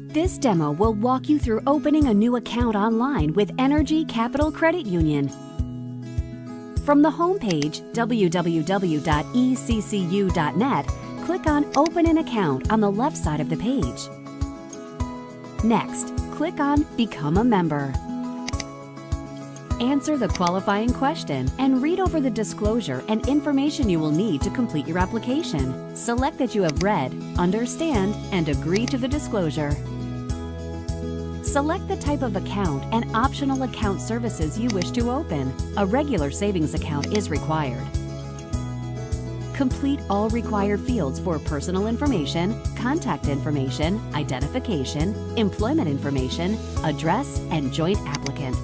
This demo will walk you through opening a new account online with Energy Capital Credit Union. From the homepage, www.eccu.net, click on Open an Account on the left side of the page. Next, click on Become a Member. Answer the qualifying question and read over the disclosure and information you will need to complete your application. Select that you have read, understand, and agree to the disclosure. Select the type of account and optional account services you wish to open. A regular savings account is required. Complete all required fields for personal information, contact information, identification, employment information, address, and joint applicant.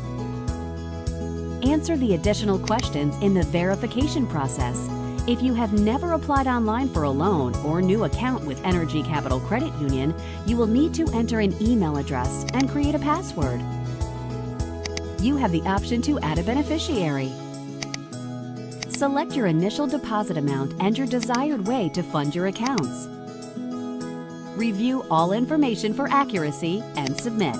Answer the additional questions in the verification process. If you have never applied online for a loan or new account with Energy Capital Credit Union, you will need to enter an email address and create a password. You have the option to add a beneficiary. Select your initial deposit amount and your desired way to fund your accounts. Review all information for accuracy and submit.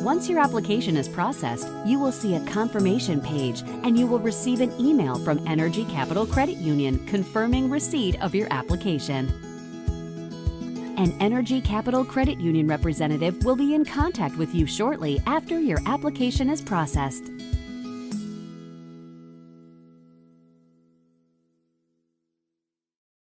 Once your application is processed, you will see a confirmation page and you will receive an email from Energy Capital Credit Union confirming receipt of your application. An Energy Capital Credit Union representative will be in contact with you shortly after your application is processed.